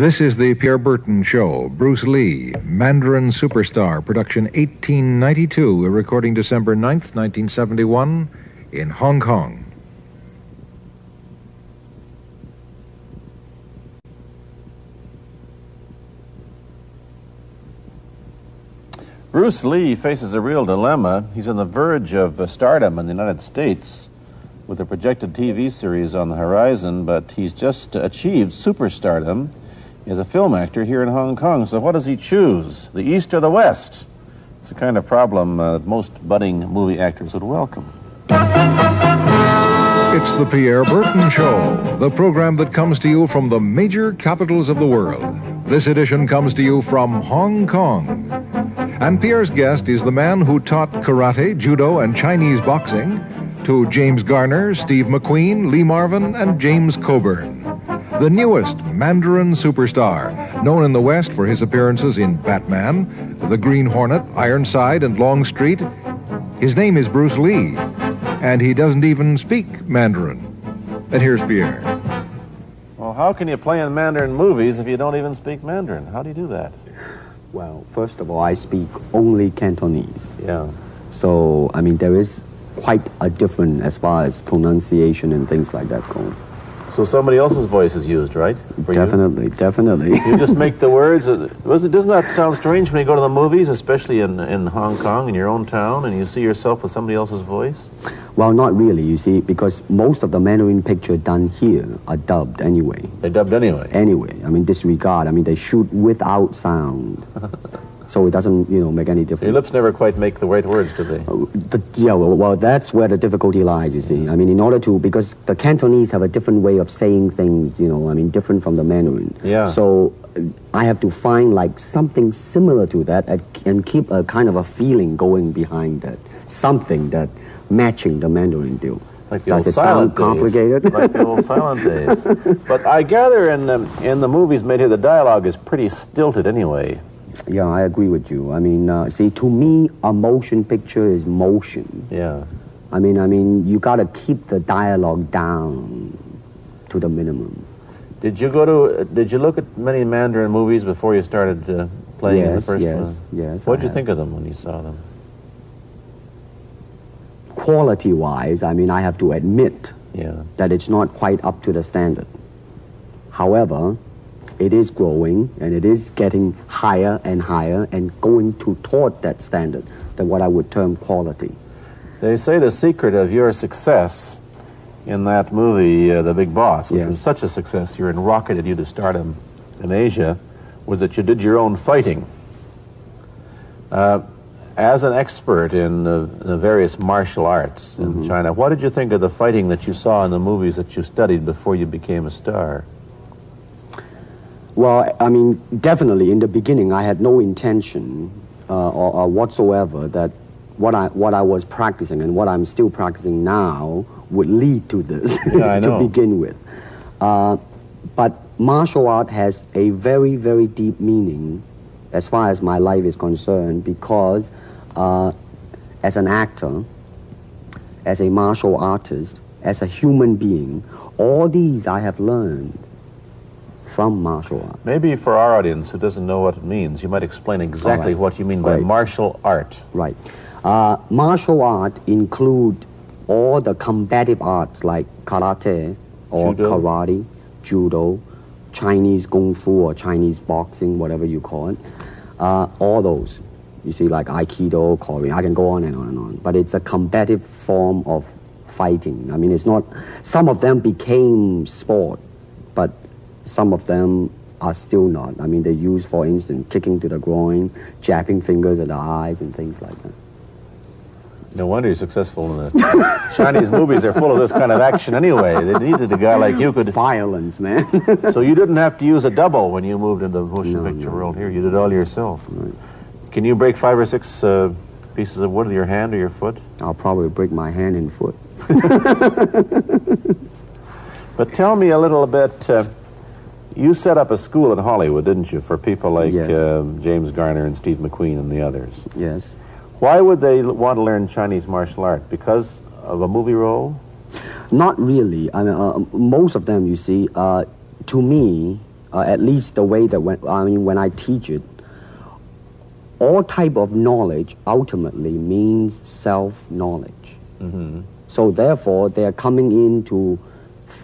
This is the Pierre Berton Show. Bruce Lee, Mandarin Superstar, production 1892, recording December 9th, 1971, in Hong Kong. Bruce Lee faces a real dilemma. He's on the verge of stardom in the United States with a projected TV series on the horizon, but he's just achieved superstardom as a film actor here in Hong Kong. So what does he choose, the East or the West? It's a kind of problem most budding movie actors would welcome. It's the Pierre Berton Show, the program that comes to you from the major capitals of the world. This edition comes to you from Hong Kong. And Pierre's guest is the man who taught karate, judo, and Chinese boxing to James Garner, Steve McQueen, Lee Marvin, and James Coburn. The newest Mandarin superstar, known in the West for his appearances in Batman, The Green Hornet, Ironside, and Longstreet. His name is Bruce Lee, and he doesn't even speak Mandarin. And here's Pierre. Well, how can you play in Mandarin movies if you don't even speak Mandarin? How do you do that? Well, first of all, I speak only Cantonese. Yeah. So, I mean, there is quite a difference as far as pronunciation and things like that go. So somebody else's voice is used, right? Definitely, definitely. You just make the words. Doesn't that sound strange when you go to the movies, especially in Hong Kong, in your own town, and you see yourself with somebody else's voice? Well, not really, you see, because most of the Mandarin pictures done here are dubbed anyway. They're dubbed anyway? Anyway, I mean, disregard. I mean, they shoot without sound. So it doesn't, make any difference. Your lips never quite make the right words, do they? Well, that's where the difficulty lies, you see. I mean, in order to, because the Cantonese have a different way of saying things, different from the Mandarin. Yeah. So I have to find, something similar to that and keep a kind of a feeling going behind that. Something that matching the Mandarin deal. Like the old silent days. Complicated? Like the old silent days. But I gather in the movies made here, the dialogue is pretty stilted anyway. Yeah, I agree with you. I mean, see, to me, a motion picture is motion. Yeah. I mean, you got to keep the dialogue down to the minimum. Did you look at many Mandarin movies before you started playing in the first one? Yes. What did you think of them when you saw them? Quality-wise, I mean, I have to admit that it's not quite up to the standard. However, it is growing, and it is getting higher and higher and going toward that standard, that what I would term quality. They say the secret of your success in that movie, The Big Boss, which was such a success, rocketed you to stardom in Asia, was that you did your own fighting. As an expert in the various martial arts in China, what did you think of the fighting that you saw in the movies that you studied before you became a star? Well, I mean, definitely in the beginning, I had no intention or whatsoever that what I was practicing and what I'm still practicing now would lead to this to begin with. But martial art has a very, very deep meaning as far as my life is concerned, because as an actor, as a martial artist, as a human being, all these I have learned from martial art. Maybe for our audience who doesn't know what it means, you might explain exactly what you mean by martial art. Right. Martial art include all the combative arts like karate or karate, judo, Chinese kung fu or Chinese boxing, whatever you call it. All those. You see, like Aikido, Korean, I can go on and on and on. But it's a combative form of fighting. I mean, it's not, some of them became sport, but some of them are still not. I mean, they use, for instance, kicking to the groin, jabbing fingers at the eyes, and things like that. No wonder you're successful in the Chinese movies. They're full of this kind of action anyway. They needed a guy like you could... Violence, man. So you didn't have to use a double when you moved into the motion picture world here. You did it all yourself. Right. Can you break 5 or 6 pieces of wood with your hand or your foot? I'll probably break my hand and foot. But tell me a little bit... you set up a school in Hollywood, didn't you, for people like James Garner and Steve McQueen and the others? Yes. Why would they want to learn Chinese martial art? Because of a movie role? Not really. I mean, most of them, you see, to me, at least the way that when I teach it, all type of knowledge ultimately means self-knowledge. So therefore, they are coming in to,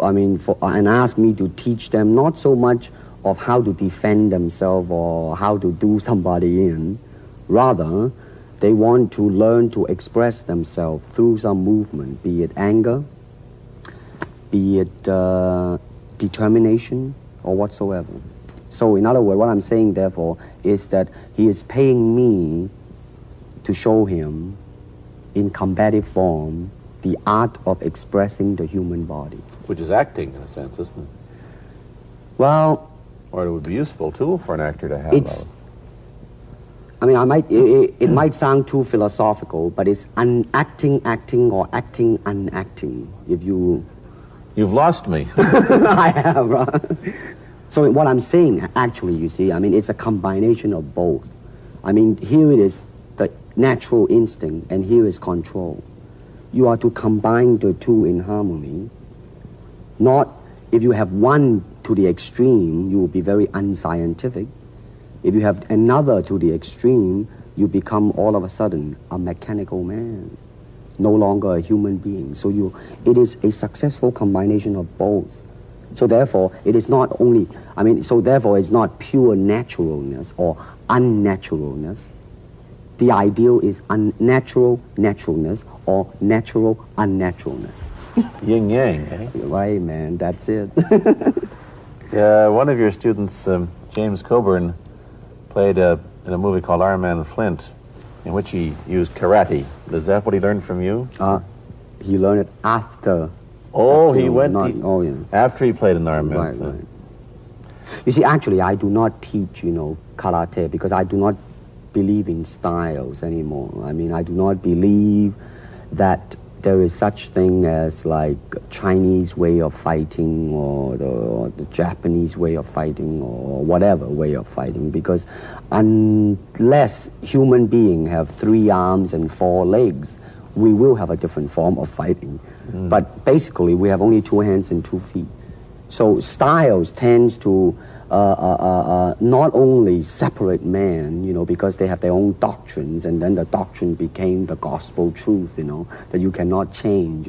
and ask me to teach them not so much of how to defend themselves or how to do somebody in. Rather, they want to learn to express themselves through some movement, be it anger, be it determination, or whatsoever. So in other words, what I'm saying, therefore, is that he is paying me to show him in combative form the art of expressing the human body. Which is acting, in a sense, isn't it? Well... Or it would be a useful tool for an actor to have. It might sound too philosophical, but it's acting or acting unacting. If you... You've lost me. I have, right? So what I'm saying, actually, you see, it's a combination of both. Here it is the natural instinct, and here is control. You are to combine the two in harmony. Not, if you have one to the extreme, you will be very unscientific. If you have another to the extreme, you become all of a sudden a mechanical man, no longer a human being. So it is a successful combination of both. So therefore, it is not only, so therefore it's not pure naturalness or unnaturalness. The ideal is unnatural naturalness or natural unnaturalness. Yin yang, eh? Right, man, that's it. One of your students, James Coburn, played in a movie called Iron Man Flint, in which he used karate. Is that what he learned from you? He learned it after. Oh, after, after he played in Iron Man. Right. You see, actually, I do not teach, karate because I do not believe in styles anymore. I do not believe that there is such thing as like Chinese way of fighting or the Japanese way of fighting or whatever way of fighting, because unless human beings have 3 arms and 4 legs, we will have a different form of fighting. But basically, we have only 2 hands and 2 feet. So styles tends to not only separate man, because they have their own doctrines, and then the doctrine became the gospel truth, that you cannot change,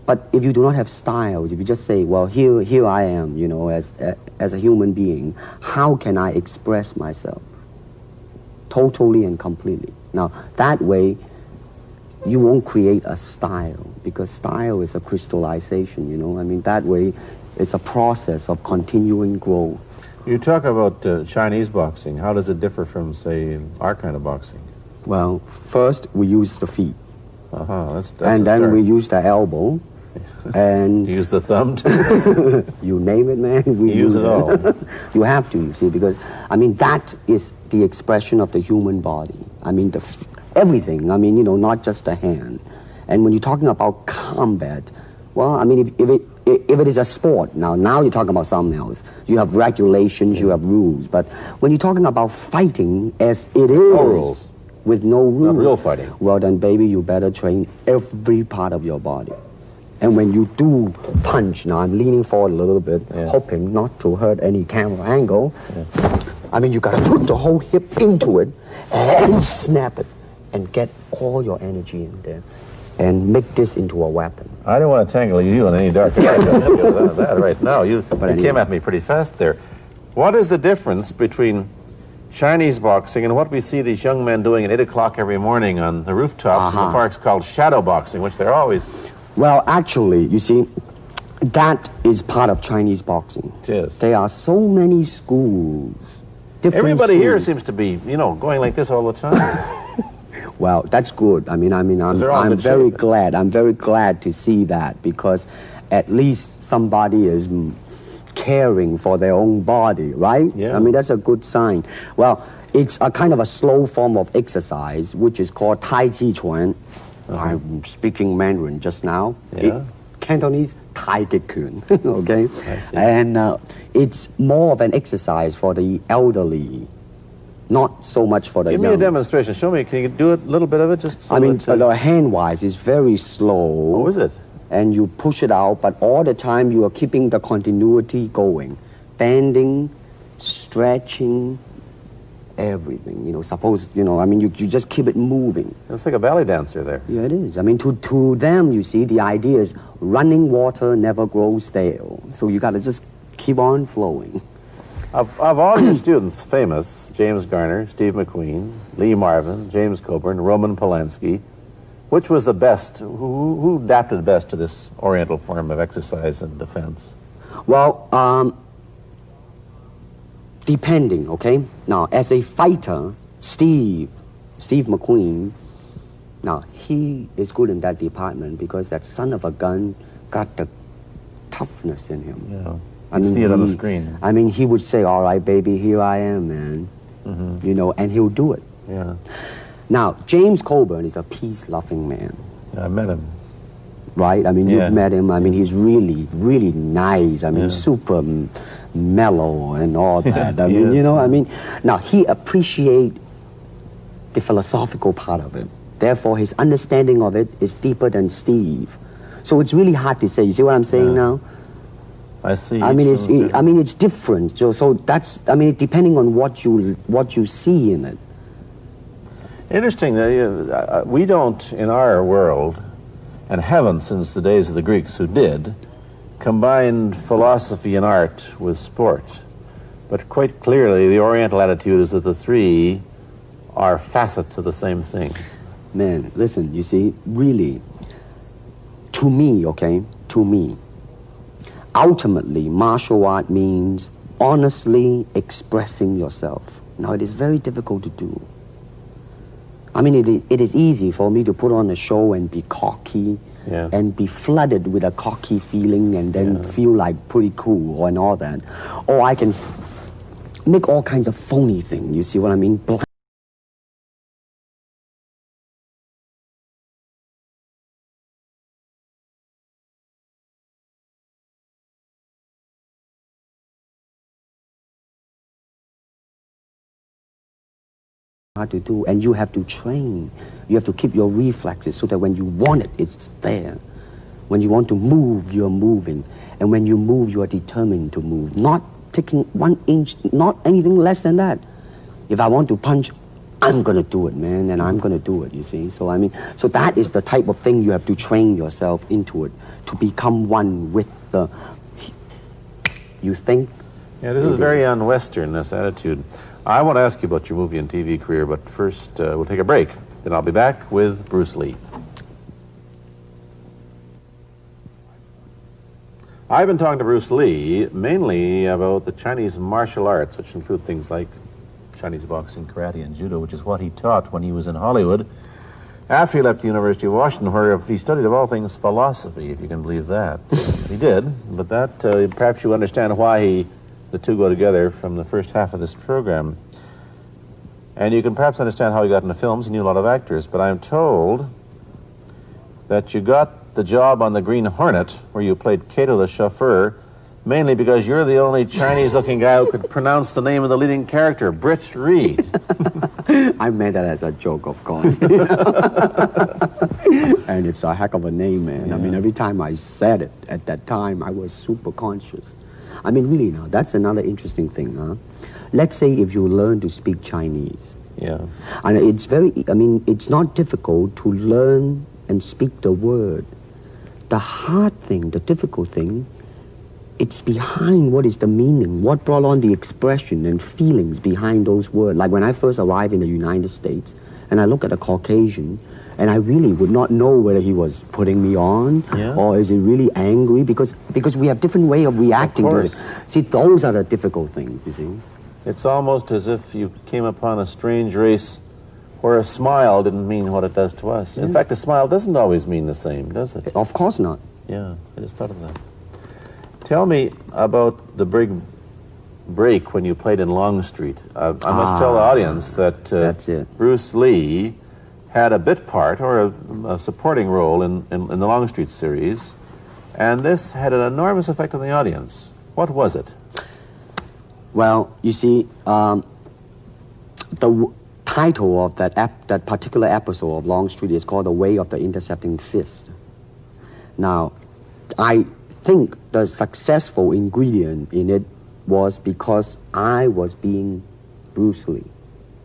But if you do not have styles, if you just say, well, here I am, as a human being, how can I express myself totally and completely? Now, that way, you won't create a style, because style is a crystallization, that way, it's a process of continuing growth. You talk about Chinese boxing. How does it differ from, say, our kind of boxing? Well, first, we use the feet. That's and then we use the elbow. And do you use the thumb too? You name it, man. We use it all. You have to, you see, because, that is the expression of the human body. Everything, not just the hand. And when you're talking about combat, well, if it is a sport, now you're talking about something else. You have regulations, you have rules. But when you're talking about fighting as it is, no rules. With no rules. Not real fighting. Well, then, baby, you better train every part of your body. And when you do punch, now I'm leaning forward a little bit, hoping not to hurt any camera angle. You got to put the whole hip into it and snap it and get all your energy in there and make this into a weapon. I don't want to tangle you in any dark that right now. You came at me pretty fast there. What is the difference between Chinese boxing and what we see these young men doing at 8 o'clock every morning on the rooftops in the parks called shadow boxing, which they're always... Well, actually, you see, that is part of Chinese boxing. It is. There are so many schools. Everybody here seems to be, going like this all the time. Well, that's good. I'm very glad. I'm very glad to see that, because at least somebody is caring for their own body, right? Yeah. That's a good sign. Well, it's a kind of a slow form of exercise, which is called Tai Chi Chuan. I'm speaking Mandarin just now. Yeah. Cantonese, Tai Chi Kun, okay? I see. And it's more of an exercise for the elderly, not so much for the young. Give me a demonstration. Show me. Can you do a little bit of it? Just so the hand-wise is very slow. Oh, is it? and you push it out, but all the time you are keeping the continuity going. Bending, stretching, everything, suppose, I mean, you just keep it moving. It's like a ballet dancer there. Yeah, it is. I mean, to them, you see, the idea is running water never grows stale. So you got to just keep on flowing. Of all your students, famous, James Garner, Steve McQueen, Lee Marvin, James Coburn, Roman Polanski, which was the best, who adapted best to this Oriental form of exercise and defense? Well, depending, okay? Now, as a fighter, Steve McQueen, now, he is good in that department because that son of a gun got the toughness in him. Yeah. I see it on the screen. I mean, he would say, all right, baby, here I am, man. And he'll do it. Yeah. Now, James Coburn is a peace-loving man. Yeah, I met him. Right? I mean, you've met him. I mean, he's really, really nice. I mean, super mellow and all that. I mean, I mean, now, he appreciates the philosophical part of it. Therefore, his understanding of it is deeper than Steve. So it's really hard to say. You see what I'm saying now? I see. I mean, it's different. So that's, I mean, depending on what you see in it. Interesting. We don't, in our world, and haven't since the days of the Greeks who did, combine philosophy and art with sport. But quite clearly, the Oriental attitude is that the three are facets of the same things. Man, listen, you see, really, to me, okay, ultimately, martial art means honestly expressing yourself. Now, it is very difficult to do. I mean, it is easy for me to put on a show and be cocky and be flooded with a cocky feeling and then feel like pretty cool and all that. Or I can make all kinds of phony things, you see what I mean? Hard to do, and you have to train. You have to keep your reflexes so that when you want it, it's there. When you want to move, you're moving. And when you move, you are determined to move. Not taking 1 inch, not anything less than that. If I want to punch, I'm going to do it, man, and I'm going to do it, you see. So, I mean, so that is the type of thing you have to train yourself into it, to become one with the, you think? Yeah, this is very un-Western, this attitude. I want to ask you about your movie and TV career, but first we'll take a break. Then I'll be back with Bruce Lee. I've been talking to Bruce Lee mainly about the Chinese martial arts, which include things like Chinese boxing, karate, and judo, which is what he taught when he was in Hollywood. After he left the University of Washington, where he studied, of all things, philosophy, if you can believe that. He did, but that, perhaps you understand why the two go together from the first half of this program. And you can perhaps understand how he got into films. He knew a lot of actors, but I'm told that you got the job on the Green Hornet, where you played Kato the chauffeur, mainly because you're the only Chinese-looking guy who could pronounce the name of the leading character, Britt Reed. I meant that as a joke, of course. And it's a heck of a name, man. I mean, every time I said it at that time, I was super conscious. I mean, really now, that's another interesting thing, huh? Let's say if you learn to speak Chinese. Yeah. And it's it's not difficult to learn and speak the word. The hard thing, the difficult thing, it's behind what is the meaning, what brought on the expression and feelings behind those words. Like when I first arrived in the United States, and I look at a Caucasian, and I really would not know whether he was putting me on or is he really angry, because we have different way of reacting to it. See, those are the difficult things, you see. It's almost as if you came upon a strange race where a smile didn't mean what it does to us. In fact, a smile doesn't always mean the same, does it? Of course not. Yeah, I just thought of that. Tell me about the big break when you played in Longstreet. I must tell the audience that that's it. Bruce Lee had a bit part or a supporting role in the Longstreet series, and this had an enormous effect on the audience. What was it? Well, you see, the title of that particular episode of Longstreet is called The Way of the Intercepting Fist. Now, I think the successful ingredient in it was because I was being Bruce Lee.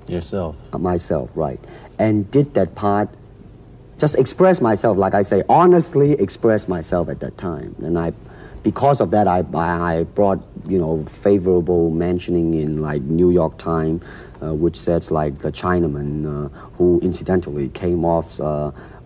Yourself. Myself, right. And did that part, just express myself, like I say, honestly express myself at that time. And because of that, I brought, favorable mentioning in like New York Times, which says like the Chinaman, who incidentally came off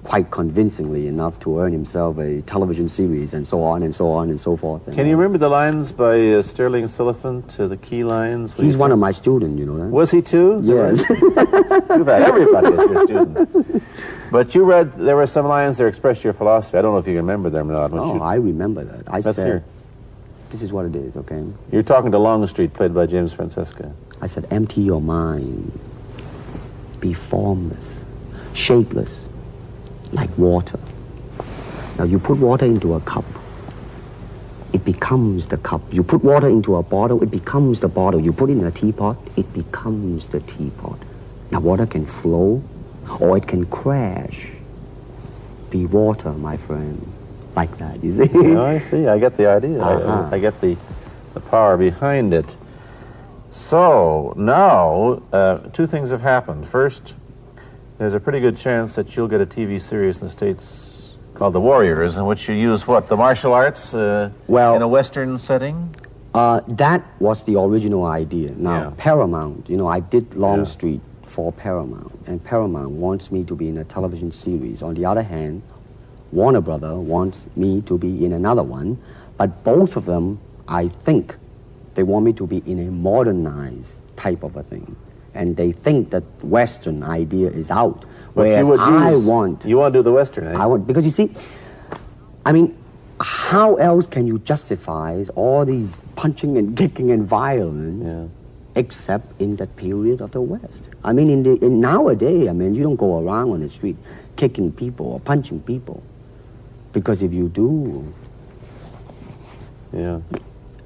quite convincingly enough to earn himself a television series, and so on and so on and so forth. Can you remember the lines by Sterling Sullivan, the key lines? He's one of my students, you know that? Was he too? Yes. You've had everybody as your student. But you read, there were some lines that expressed your philosophy. I don't know if you remember them or not. I remember that. Let's hear. This is what it is, okay? You're talking to Longstreet, played by James Francesca. I said, empty your mind. Be formless, shapeless, like water. Now you put water into a cup, it becomes the cup. You put water into a bottle, it becomes the bottle. You put it in a teapot, it becomes the teapot. Now water can flow or it can crash. Be water, my friend. Like that, you see? Oh, I see. I get the idea. I get the power behind it. So now, two things have happened. First, there's a pretty good chance that you'll get a TV series in the States called The Warriors, in which you use what, the martial arts in a Western setting? That was the original idea. Now, Paramount, I did Longstreet for Paramount, and Paramount wants me to be in a television series. On the other hand, Warner Brother wants me to be in another one, but both of them, I think, they want me to be in a modernized type of a thing. And they think that Western idea is out. Whereas you want to do the Western, eh? I want, because you see, I mean, how else can you justify all these punching and kicking and violence except in that period of the West? I mean, in nowadays, I mean, you don't go around on the street kicking people or punching people. Because if you do,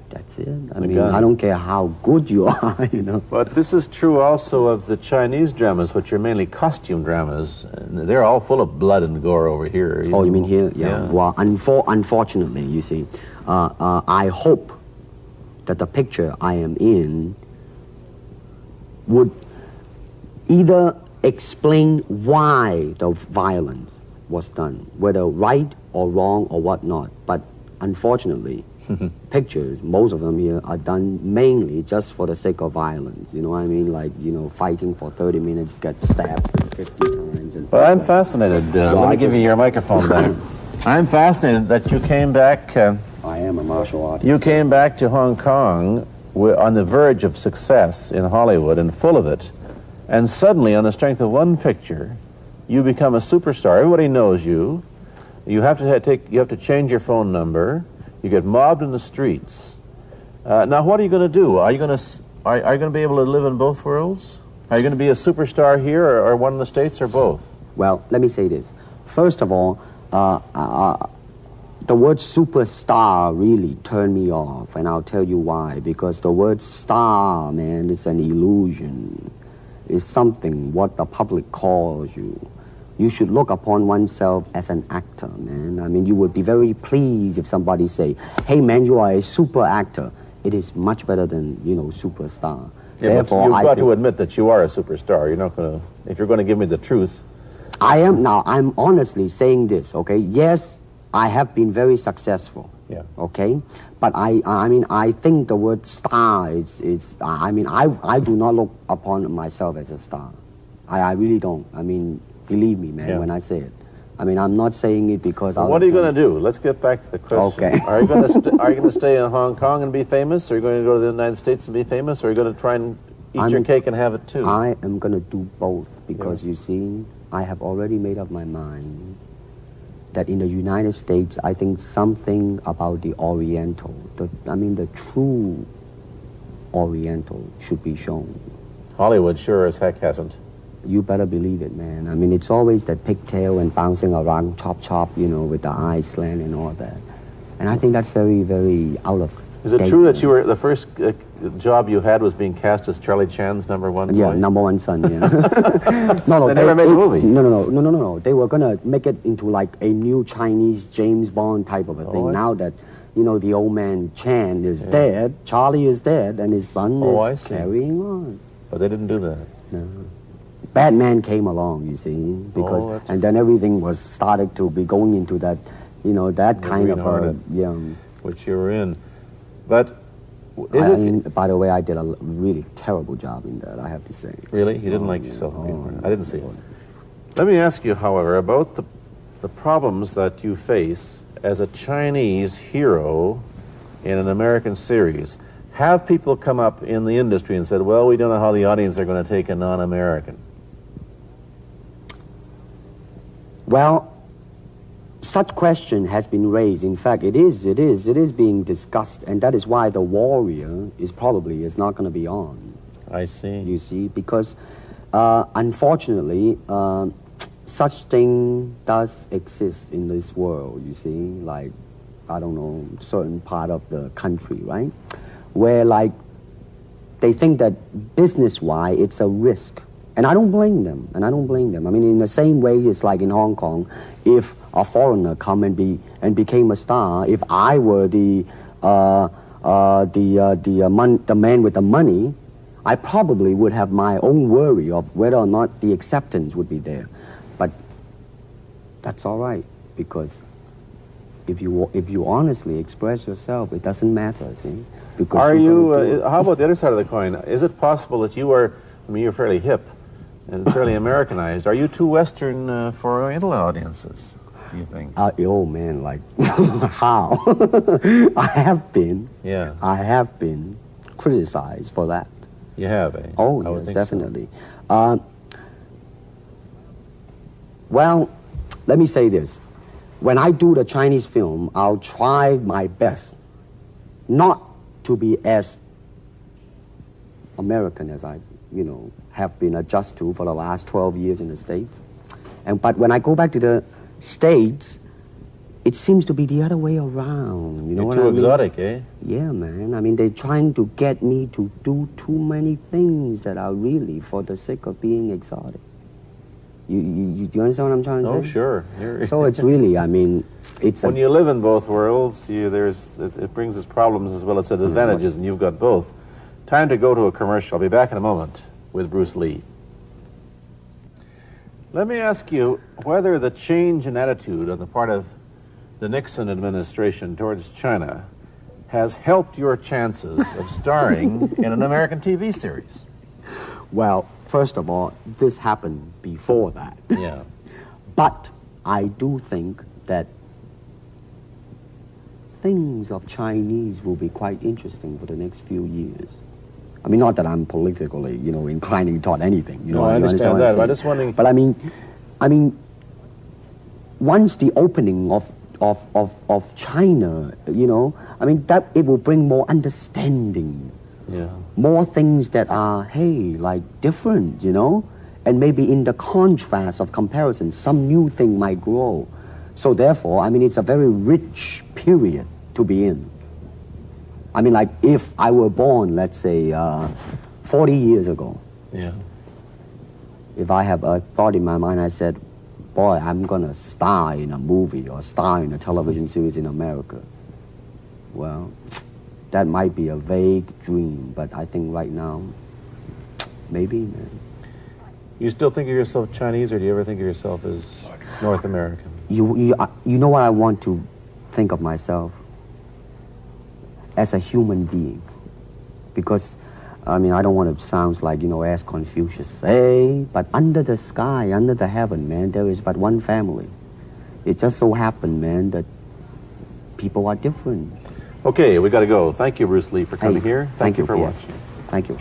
that's it. I mean, I don't care how good you are, But this is true also of the Chinese dramas, which are mainly costume dramas. They're all full of blood and gore over here. You mean here? Yeah. Well, unfortunately, you see, I hope that the picture I am in would either explain why the violence was done, whether right or wrong or whatnot. But unfortunately, pictures, most of them here, are done mainly just for the sake of violence. You know what I mean? Like, fighting for 30 minutes, get stabbed 50 times. Well, I'm fascinated. Let me give you your microphone back. I'm fascinated that you came back. I am a martial artist. You came back to Hong Kong on the verge of success in Hollywood and full of it. And suddenly, on the strength of one picture, you become a superstar. Everybody knows you. You have to change your phone number. You get mobbed in the streets. Now, what are you going to do? Are you going to be able to live in both worlds? Are you going to be a superstar here, or one in the States, or both? Well, let me say this. First of all, the word superstar really turned me off, and I'll tell you why. Because the word star, man, it's an illusion. It's something what the public calls you. You should look upon oneself as an actor, man. I mean, you would be very pleased if somebody say, hey, man, you are a super actor. It is much better than, superstar. Yeah, therefore, you've got to admit that you are a superstar. You're not going to, if you're going to give me the truth. I'm honestly saying this, okay? Yes, I have been very successful. Yeah. Okay? But I think the word star I do not look upon myself as a star. I really don't. I mean, believe me, man, when I say it. I mean, I'm not saying it because what are you going to do? Let's get back to the question. Okay. Are you going to stay in Hong Kong and be famous? Or are you going to go to the United States and be famous? Or are you going to try and eat your cake and have it too? I am going to do both because, you see, I have already made up my mind that in the United States, I think something about the Oriental, the true Oriental should be shown. Hollywood sure as heck hasn't. You better believe it, man. I mean, it's always that pigtail and bouncing around, chop, with the eyes slant and all that. And I think that's very, very out of Is it true that you were the first job you had was being cast as Charlie Chan's number one boy? Yeah, number one son, yeah. No, They never made the movie. No. They were going to make it into like a new Chinese James Bond type of a thing. Now that, you know, the old man Chan is dead, Charlie is dead, and his son is carrying on. But they didn't do that. No. Batman came along, you see, because, and then everything was started to be going into that, you know, that kind of which you were in. But I mean, by the way, I did a really terrible job in that, I have to say. Really? You didn't like yourself? I didn't see it. Let me ask you, however, about the problems that you face as a Chinese hero in an American series. Have people come up in the industry and said, well, we don't know how the audience are going to take a non-American? Well, such question has been raised. In fact, it is being discussed, and that is why The Warrior is not going to be on. I see. You see, because unfortunately, such thing does exist in this world, you see, like, I don't know, certain part of the country, right? Where, like, they think that business-wise, it's a risk. And I don't blame them, I mean, in the same way, it's like in Hong Kong, if a foreigner come and became a star, if I were the man with the money, I probably would have my own worry of whether or not the acceptance would be there. But that's all right, because if you honestly express yourself, it doesn't matter, see? Because are you, how about the other side of the coin? Is it possible that you are, I mean, you're fairly hip and fairly Americanized. Are you too Western for Oriental audiences, do you think? Oh, man, like, how? I have been criticized for that. You have, eh? Oh, yes, definitely. So. Well, let me say this. When I do the Chinese film, I'll try my best not to be as American as I, you know, have been adjusted to for the last 12 years in the States. But when I go back to the States, it seems to be the other way around. You know what I mean? You're too exotic, eh? Yeah, man. I mean, they're trying to get me to do too many things that are really for the sake of being exotic. You understand what I'm trying to say? Oh, sure. So it's really, I mean, it's when you live in both worlds, it brings its problems as well as its advantages, and you've got both. Time to go to a commercial. I'll be back in a moment with Bruce Lee. Let me ask you whether the change in attitude on the part of the Nixon administration towards China has helped your chances of starring in an American TV series. Well, first of all, this happened before that. Yeah. But I do think that things of Chinese will be quite interesting for the next few years. I mean, not that I'm politically, you know, inclining toward anything. You know, I understand that. I'm just wondering. But I mean, once the opening of China, you know, I mean, that it will bring more understanding. Yeah. More things that are, hey, like different, you know? And maybe in the contrast of comparison, some new thing might grow. So therefore, I mean, it's a very rich period to be in. I mean, like, if I were born, let's say, 40 years ago. Yeah. If I have a thought in my mind, I said, boy, I'm gonna star in a movie or star in a television series in America. Well, that might be a vague dream, but I think right now, maybe, man. You still think of yourself Chinese, or do you ever think of yourself as North American? You know what I want to think of myself? As a human being. Because, I mean, I don't want to sound like, you know, as Confucius say, but under the sky, under the heaven, man, there is but one family. It just so happened, man, that people are different. Okay, we got to go. Thank you, Bruce Lee, for coming here. Thank you for Pierre. watching. Thank you.